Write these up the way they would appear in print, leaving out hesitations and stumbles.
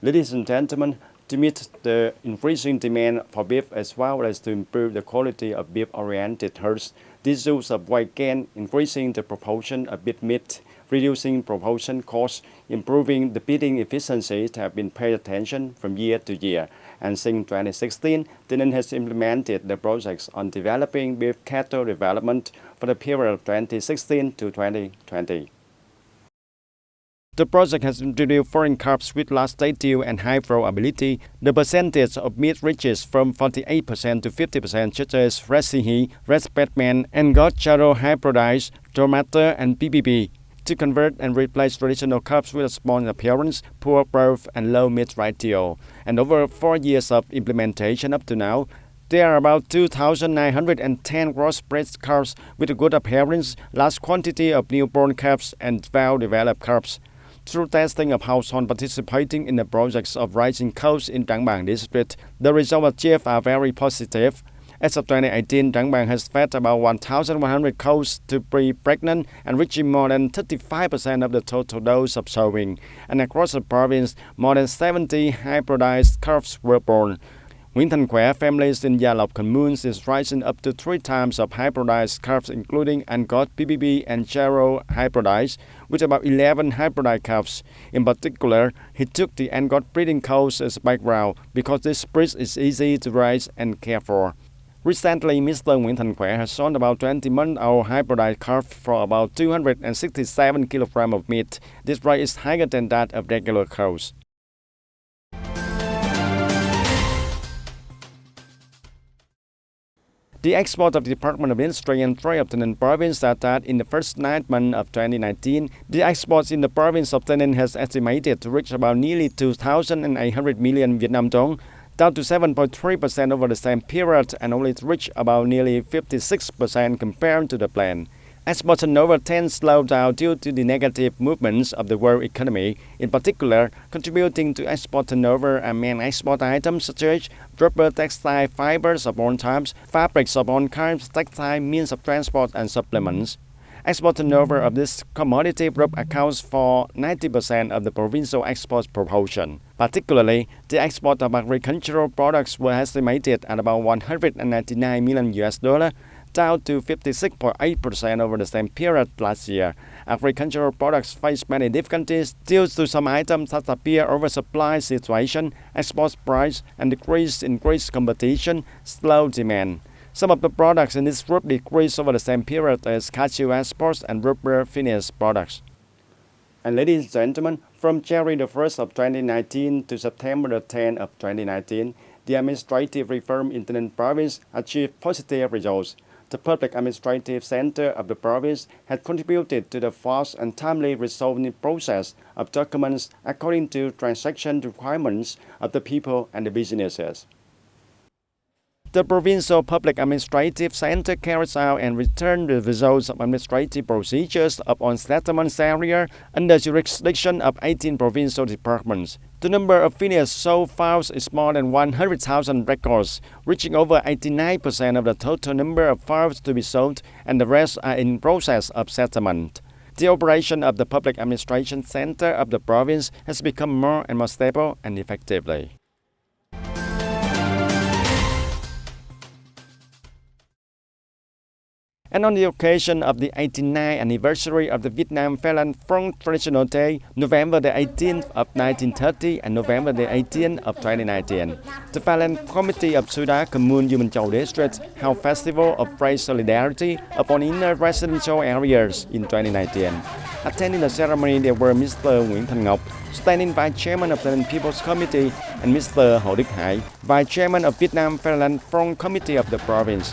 Ladies and gentlemen, to meet the increasing demand for beef as well as to improve the quality of beef-oriented herds, this use of white cane, increasing the proportion of beef meat, reducing production costs, improving the feeding efficiency have been paid attention from year to year. And since 2016, TayNinhTV has implemented the projects on developing beef cattle development for the period of 2016 to 2020. The project has introduced foreign calves with large stature and high flow ability. The percentage of meat reaches from 48% to 50%, such as Red Sihi, Red Batman, and God Charo hybridized, Tomato, and PPP, to convert and replace traditional calves with a small appearance, poor growth, and low meat ratio. And over 4 years of implementation up to now, there are about 2,910 crossbred calves with a good appearance, large quantity of newborn calves, and well-developed calves. Through testing of households participating in the projects of raising cows in Trang Bàng district, the results achieved are very positive. As of 2018, Trang Bàng has fed about 1,100 cows to be pregnant and reaching more than 35% of the total dose of sowing. And across the province, more than 70 hybridized calves were born. Nguyễn Thành Khỏe families in Gia Lộc communes is raising up to 3 times of hybridized calves, including Angot, PPP, and Charo hybridized, with about 11 hybridized calves. In particular, he took the Angot breeding cows as background because this breed is easy to raise and care for. Recently, Mr. Nguyễn Thành Khỏe has sold about 20-month-old hybridized calf for about 267 kg of meat. This rate is higher than that of regular cows. The export of the Department of Industry and Trade of TayNinhT Province that in the first 9 months of 2019, the exports in the province of TayNinhT has estimated to reach about nearly 2,800 million Vietnam dong, down to 7.3% over the same period, and only reached about nearly 56% compared to the plan. Export turnover tends to slow down due to the negative movements of the world economy. In particular, contributing to export turnover are main export items such as rubber, textile, fibers of all types, fabrics of all kinds, textile, means of transport, and supplements. Export turnover of this commodity group accounts for 90% of the provincial export proportion. Particularly, the export of agricultural products were estimated at about 199 million US$, down to 56.8% over the same period last year. Agricultural products face many difficulties due to some items that appear oversupply situation, export price, and increased competition, slow demand. Some of the products in this group decreased over the same period as cashew exports and rubber finished products. And ladies and gentlemen, from January the 1st of 2019 to September the 10th of 2019, the administrative reform in TayNinhT Province achieved positive results. The Public Administrative Center of the province had contributed to the fast and timely resolving process of documents according to transaction requirements of the people and the businesses. The Provincial Public Administrative Center carries out and returned the results of administrative procedures upon settlements area under jurisdiction of 18 provincial departments. The number of finished sold files is more than 100,000 records, reaching over 89% of the total number of files to be sold, and the rest are in process of settlement. The operation of the Public Administration Center of the province has become more and more stable and effectively. And on the occasion of the 89th anniversary of the Vietnam Phalang Front Traditional Day, November the 18th of 1930 and November the 18th of 2019, the Phalang Committee of Suda Commune, U Minh Châu District held Festival of Race Solidarity upon inner residential areas in 2019. Attending the ceremony, there were Mr. Nguyễn Thành Ngọc, standing Vice Chairman of the People's Committee, and Mr. Hồ Đức Hải, Vice Chairman of Vietnam Phalang Front Committee of the province.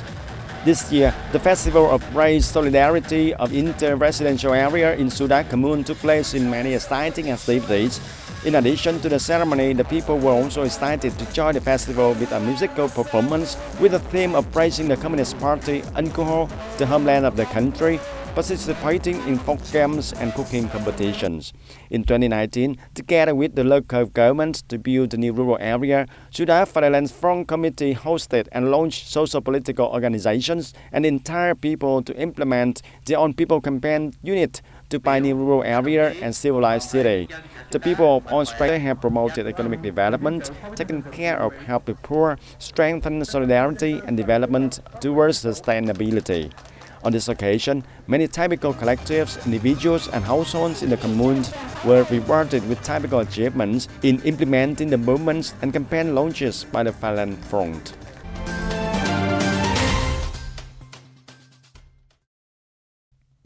This year, the Festival of Race Solidarity of Inter-Residential Area in Suda Commune took place in many exciting activities. In addition to the ceremony, the people were also excited to join the festival with a musical performance with the theme of praising the Communist Party, alcohol, the homeland of the country, participating in folk games and cooking competitions. In 2019, together with the local government to build the new rural area, Suda Phalang Front Committee hosted and launched social-political organizations and entire people to implement their own people campaign unit to pioneer rural area and civilized city. The people of Australia have promoted economic development, taken care of help the poor, strengthened solidarity and development towards sustainability. On this occasion, many typical collectives, individuals and households in the commune were rewarded with typical achievements in implementing the movements and campaign launches by the Phalanx Front.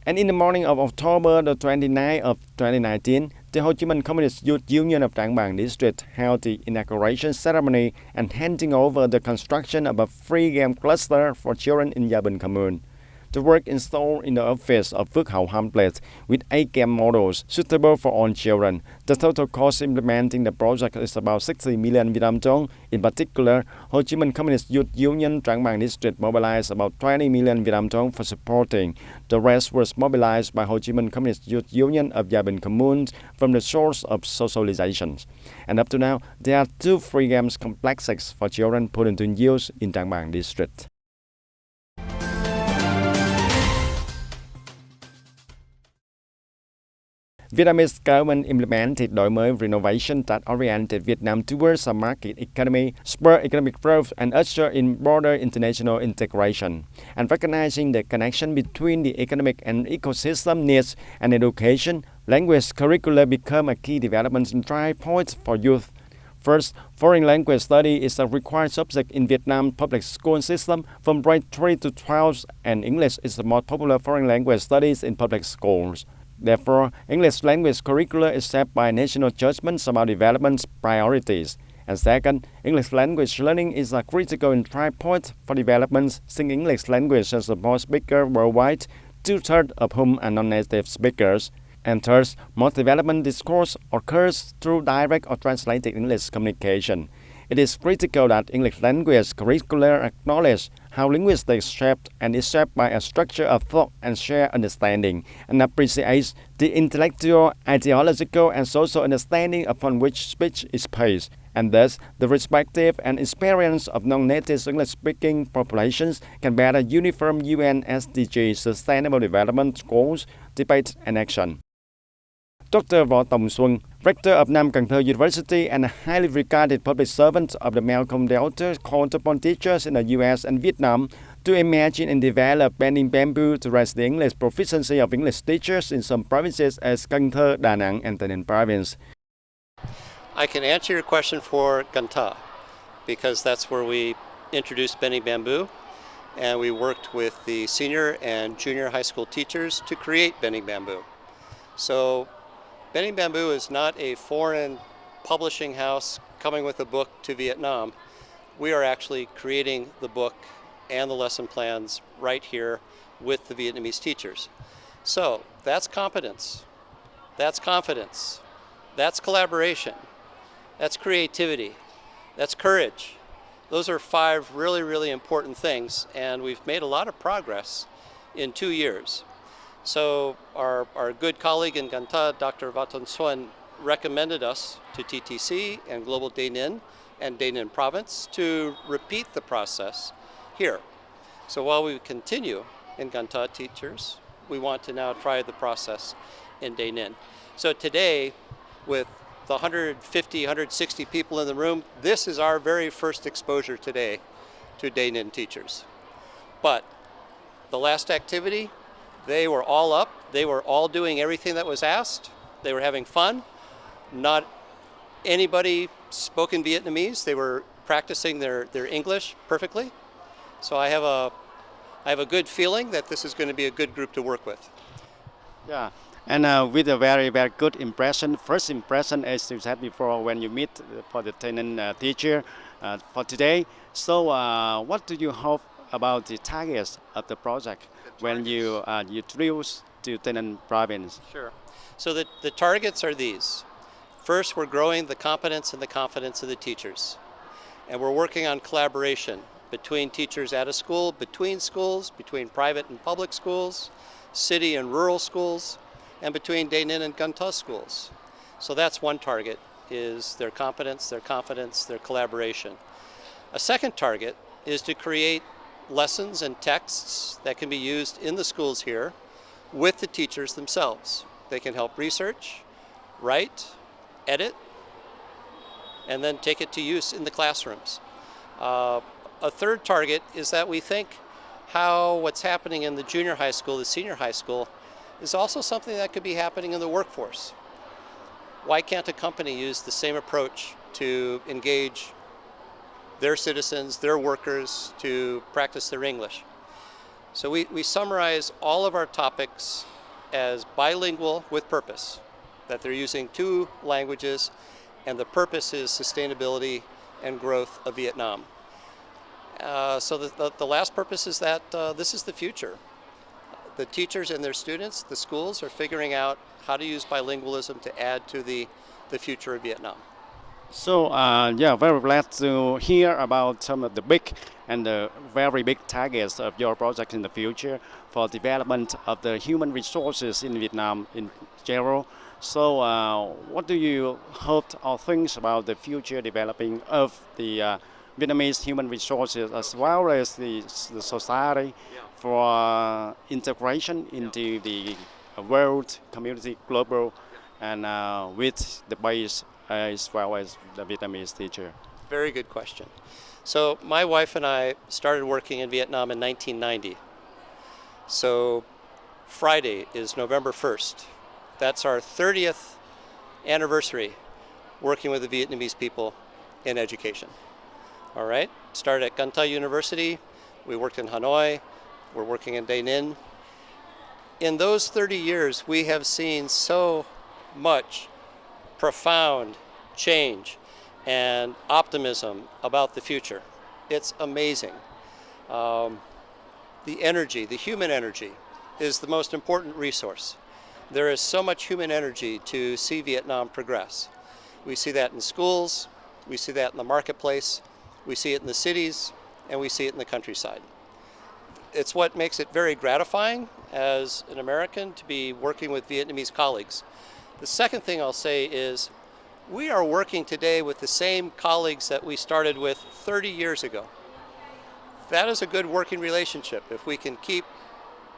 And in the morning of October the 29th of 2019, the Ho Chi Minh Communist Youth Union of Trang Bàng District held the inauguration ceremony and handing over the construction of a free game cluster for children in Gia Bình Commune. The work installed in the office of Phước Hậu Hamlet with 8 game models suitable for all children. The total cost implementing the project is about 60 million Vietnam dong. In particular, Ho Chi Minh Communist Youth Union Trang Bàng District mobilized about 20 million Vietnam dong for supporting. The rest was mobilized by Ho Chi Minh Communist Youth Union of Gia Bình Commune from the source of socialization. And up to now, there are 2 free games complexes for children put into use in Trang Bàng District. Vietnamese government implemented đổi mới renovation that oriented Vietnam towards a market economy, spur economic growth, and usher in broader international integration. And recognizing the connection between the economic and ecosystem needs and education, language curricula become a key development drive point for youth. First, foreign language study is a required subject in Vietnam public school system from grade 3 to 12, and English is the most popular foreign language studies in public schools. Therefore, English language curricula is set by national judgments about development priorities. And second, English language learning is a critical entry point for development, since English language has the most speakers worldwide, 2/3 of whom are non-native speakers. And third, most development discourse occurs through direct or translated English communication. It is critical that English language curricula acknowledge how linguistics shaped and is shaped by a structure of thought and shared understanding, and appreciates the intellectual, ideological, and social understanding upon which speech is based, and thus the perspective and experience of non-native English-speaking populations can better uniform UN SDG Sustainable Development Goals, debate and action. Dr. Võ Tòng Xuân, rector of Nam Cần Thơ University and a highly regarded public servant of the Malcolm Delta, called upon teachers in the US and Vietnam to imagine and develop bending bamboo to raise the English proficiency of English teachers in some provinces as Cần Thơ, Đà Nẵng, and Tây Ninh province. I can answer your question for Cần Thơ because that's where we introduced bending bamboo, and we worked with the senior and junior high school teachers to create bending bamboo. So Bending Bamboo is not a foreign publishing house coming with a book to Vietnam. We are actually creating the book and the lesson plans right here with the Vietnamese teachers. So that's competence, that's confidence, that's collaboration, that's creativity, that's courage. Those are 5 really, really important things, and we've made a lot of progress in 2 years. So our good colleague in Cần Thơ, Dr. Võ Tòng Xuân, recommended us to TTC and Global TayNin and TayNin Province to repeat the process here. So while we continue in Cần Thơ teachers, we want to now try the process in TayNin. So today, with the 150, 160 people in the room, this is our very first exposure today to TayNin teachers. But the last activity, they were all up, they were all doing everything that was asked, they were having fun. Not anybody spoke in Vietnamese, they were practicing their English perfectly. So I have a good feeling that this is going to be a good group to work with. Yeah, and with a very, very good impression. First impression, as you said before, when you meet for the TayNin teacher for today. So what do you hope about the targets of the project when you introduce to TayNin province? Sure. So the targets are these. First, we're growing the competence and the confidence of the teachers. And we're working on collaboration between teachers at a school, between private and public schools, city and rural schools, and between TayNin and Cần Thơ schools. So that's one target, is their competence, their confidence, their collaboration. A second target is to create lessons and texts that can be used in the schools here with the teachers themselves. They can help research, write, edit, and then take it to use in the classrooms. A third target is that we think how what's happening in the junior high school, the senior high school, is also something that could be happening in the workforce. Why can't a company use the same approach to engage their citizens, their workers, to practice their English? So we summarize all of our topics as bilingual with purpose, that they're using 2 languages, and the purpose is sustainability and growth of Vietnam. So the last purpose is that this is the future. The teachers and their students, the schools, are figuring out how to use bilingualism to add to the future of Vietnam. So, yeah, very glad to hear about some of the big and the very big targets of your project in the future for development of the human resources in Vietnam in general. So, what do you hope or think about the future developing of the Vietnamese human resources as well as the society for integration into the world community, global, and with the base as well as the Vietnamese teacher? Very good question. So my wife and I started working in Vietnam in 1990. So Friday is November 1st. That's our 30th anniversary working with the Vietnamese people in education. All right, started at Can Tho University. We worked in Hanoi. We're working in TayNinhTV. In those 30 years, we have seen so much profound change and optimism about the future. It's amazing. The energy, the human energy, is the most important resource. There is so much human energy to see Vietnam progress. We see that in schools, we see that in the marketplace, we see it in the cities, and we see it in the countryside. It's what makes it very gratifying as an American to be working with Vietnamese colleagues. The second thing I'll say is we are working today with the same colleagues that we started with 30 years ago. That is a good working relationship if we can keep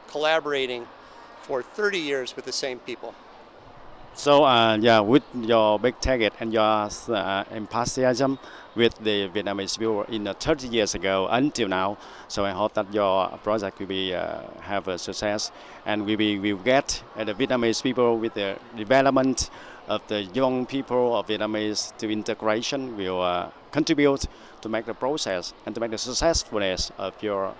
collaborating for 30 years with the same people. So, yeah, with your big target and your enthusiasm with the Vietnamese people in 30 years ago until now, so I hope that your project will be have a success, and we will get the Vietnamese people with the development of the young people of Vietnamese to integration will contribute to make the process and to make the successfulness of your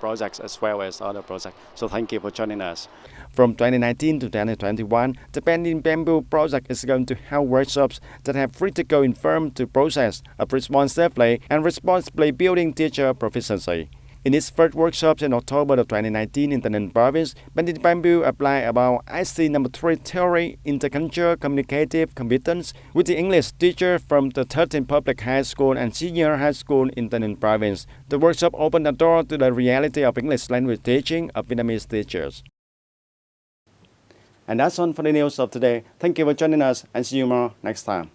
projects as well as other projects. So thank you for joining us. From 2019 to 2021, the Bending Bamboo project is going to have workshops that have critical informed to process of responsively and responsibly building teacher proficiency. In its first workshops in October of 2019 in Thanh province, Bending Bamboo applied about IC number 3 theory intercultural communicative competence with the English teacher from the 13th public high school and senior high school in Thanh province. The workshop opened the door to the reality of English language teaching of Vietnamese teachers. And that's all for the news of today. Thank you for joining us and see you more next time.